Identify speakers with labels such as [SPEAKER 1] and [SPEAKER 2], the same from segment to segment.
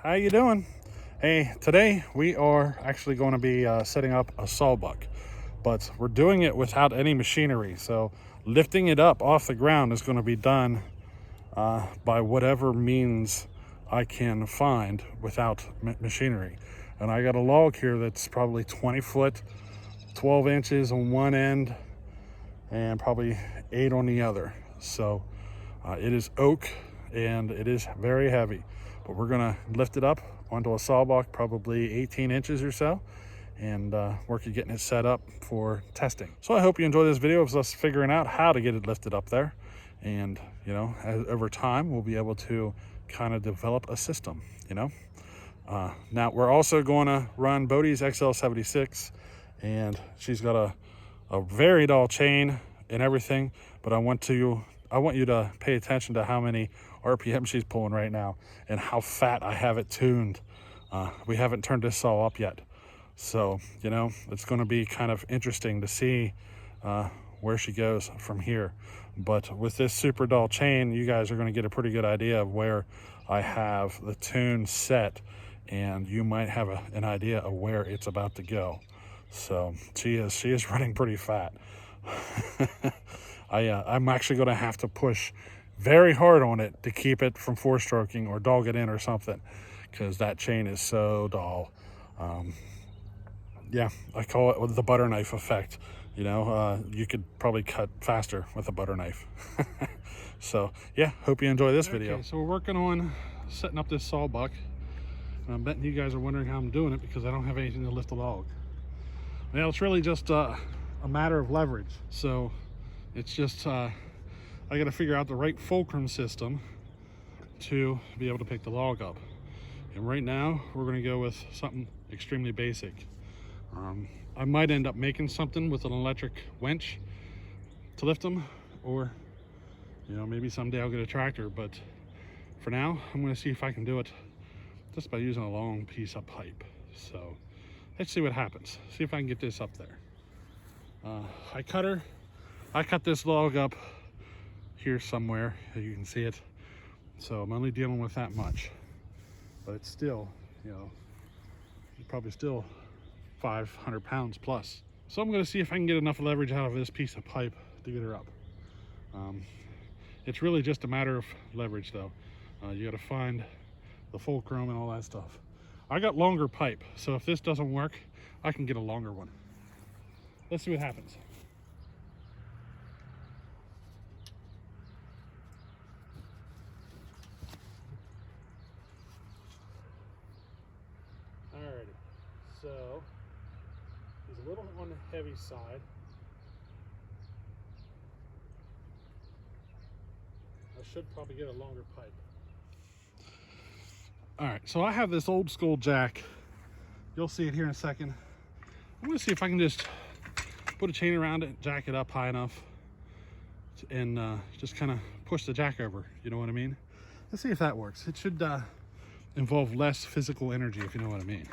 [SPEAKER 1] How you doing? Hey, today we are actually going to be setting up a sawbuck, but we're doing it without any machinery. So lifting it up off the ground is going to be done by whatever means I can find without machinery. And I got a log here that's probably 20 foot, 12 inches on one end, and probably 8 on the other. So it is oak and it is very heavy, but we're gonna lift it up onto a sawbuck, probably 18 inches or so, and work at getting it set up for testing. So I hope you enjoy this video of us figuring out how to get it lifted up there. And, you know, over time, we'll be able to kind of develop a system, you know. Now, we're also going to run Bodie's XL76, and she's got a very dull chain and everything, but I want you to pay attention to how many RPM she's pulling right now and how fat I have it tuned. We haven't turned this saw up yet. So, you know, it's going to be kind of interesting to see where she goes from here. But with this super dull chain, you guys are going to get a pretty good idea of where I have the tune set, and you might have an idea of where it's about to go. So she is running pretty fat. I'm actually going to have to push very hard on it to keep it from four-stroking or dog it in or something, because that chain is so dull. Yeah, I call it the butter knife effect. You know, you could probably cut faster with a butter knife. So yeah, hope you enjoy this video. Okay, so we're working on setting up this sawbuck, and I'm betting you guys are wondering how I'm doing it because I don't have anything to lift the log. Well, it's really just a matter of leverage. So it's just I got to figure out the right fulcrum system to be able to pick the log up. And right now we're going to go with something extremely basic. I might end up making something with an electric winch to lift them, or, you know, maybe someday I'll get a tractor, but for now I'm going to see if I can do it just by using a long piece of pipe. So let's see what happens. See if I can get this up there. I cut this log up here somewhere, you can see it. So I'm only dealing with that much, but it's still, you know, it's probably still 500 pounds plus. So I'm going to see if I can get enough leverage out of this piece of pipe to get her up. It's really just a matter of leverage though. You got to find the fulcrum and all that stuff. I got longer pipe, so if this doesn't work, I can get a longer one. Let's see what happens. Alrighty, so he's a little on the heavy side. I should probably get a longer pipe. All right, so I have this old school jack. You'll see it here in a second. I'm gonna see if I can just put a chain around it, jack it up high enough, and just kind of push the jack over, you know what I mean? Let's see if that works. It should involve less physical energy, if you know what I mean.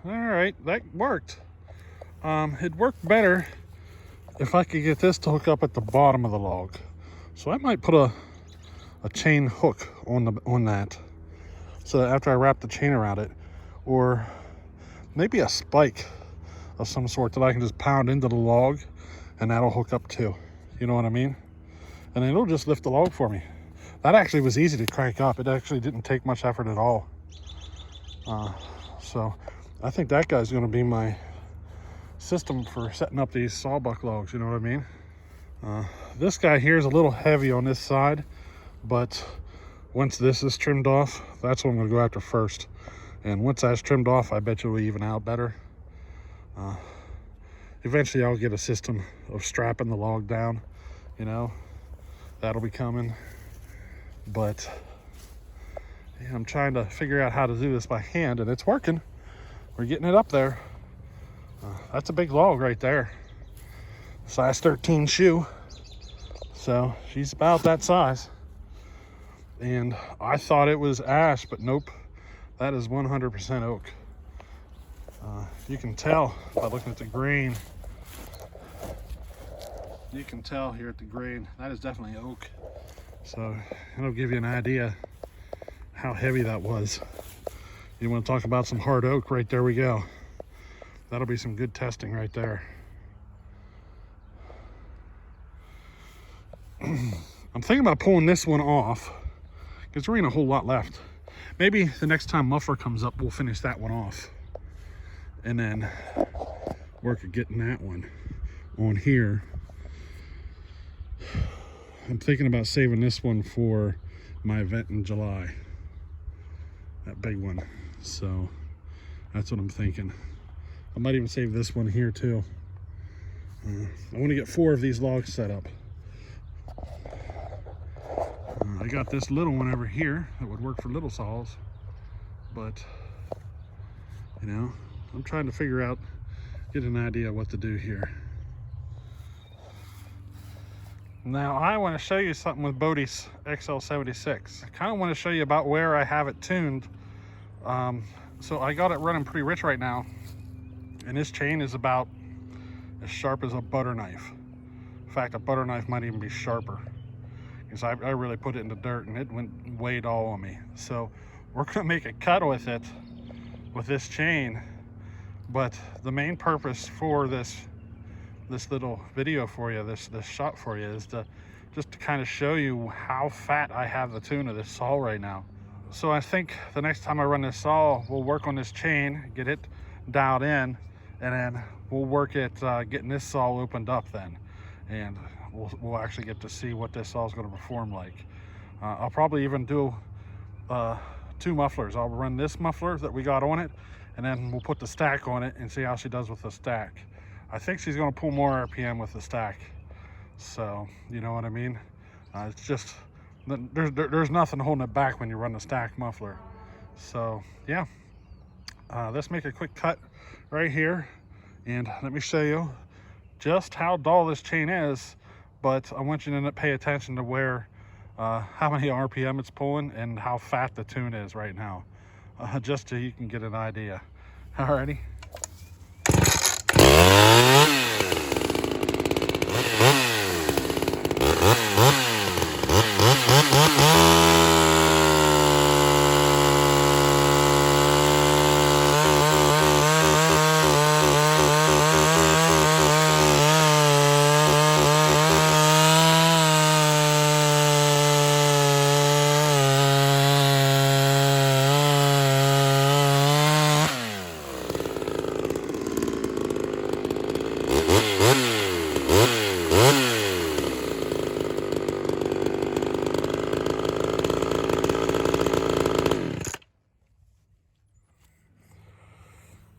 [SPEAKER 1] All right, that worked. It worked better if I could get this to hook up at the bottom of the log. So I might put a chain hook on that, so that after I wrap the chain around it, or maybe a spike of some sort that I can just pound into the log, and that'll hook up too. You know what I mean? And it'll just lift the log for me. That actually was easy to crank up. It actually didn't take much effort at all. So I think that guy's going to be my system for setting up these sawbuck logs. You know what I mean? This guy here is a little heavy on this side, but once this is trimmed off, that's what I'm going to go after first. And once that's trimmed off, I bet you it'll even out better. Eventually I'll get a system of strapping the log down, you know, that'll be coming. But yeah, I'm trying to figure out how to do this by hand, and it's working. We're getting it up there. That's a big log right there. Size 13 shoe. So she's about that size. And I thought it was ash, but nope. That is 100% oak. You can tell by looking at the grain. You can tell here at the grain, that is definitely oak. So it'll give you an idea how heavy that was. You want to talk about some hard oak, right there we go. That'll be some good testing right there. I'm thinking about pulling this one off because there ain't a whole lot left. Maybe the next time muffler comes up, we'll finish that one off and then work at getting that one on here. I'm thinking about saving this one for my event in July, that big one. So that's what I'm thinking. I might even save this one here too. I want to get 4 of these logs set up. I got this little one over here that would work for little saws, but you know, I'm trying to figure out, get an idea of what to do here. Now I want to show you something with Bodie's XL76. I kind of want to show you about where I have it tuned. So I got it running pretty rich right now, and this chain is about as sharp as a butter knife. In fact, a butter knife might even be sharper, because I really put it in the dirt and it went way dull on me. So we're gonna make a cut with it, with this chain. But the main purpose for this little video for you, this shot for you, is just to kind of show you how fat I have the tune of this saw right now. So I think the next time I run this saw, we'll work on this chain, get it dialed in, and then we'll work at getting this saw opened up then. And we'll actually get to see what this saw is going to perform like. I'll probably even do 2 mufflers. I'll run this muffler that we got on it, and then we'll put the stack on it and see how she does with the stack. I think she's going to pull more RPM with the stack. So, you know what I mean? It's just, there's nothing holding it back when you run the stack muffler. So, yeah. Let's make a quick cut right here, and let me show you just how dull this chain is. But I want you to pay attention to where, how many RPM it's pulling and how fat the tune is right now, just so you can get an idea. Alrighty.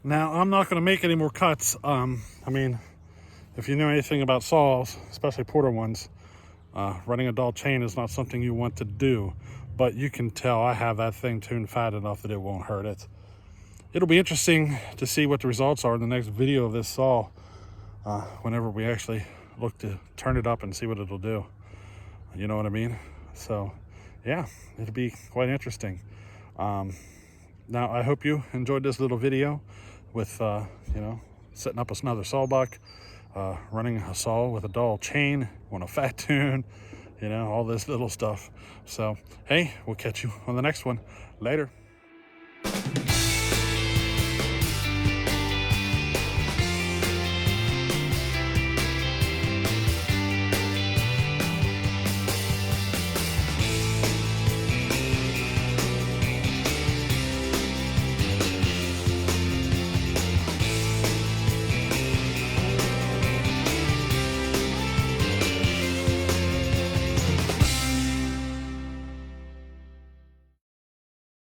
[SPEAKER 1] Now, I'm not going to make any more cuts. I mean, if you know anything about saws, especially Porter ones, running a dull chain is not something you want to do. But you can tell I have that thing tuned fat enough that it won't hurt it. It'll be interesting to see what the results are in the next video of this saw, whenever we actually look to turn it up and see what it'll do. You know what I mean? So, yeah, it'll be quite interesting. Now, I hope you enjoyed this little video. with, you know, setting up another saw buck, running a saw with a dull chain on a fat tune, you know, all this little stuff. So, hey, we'll catch you on the next one. Later.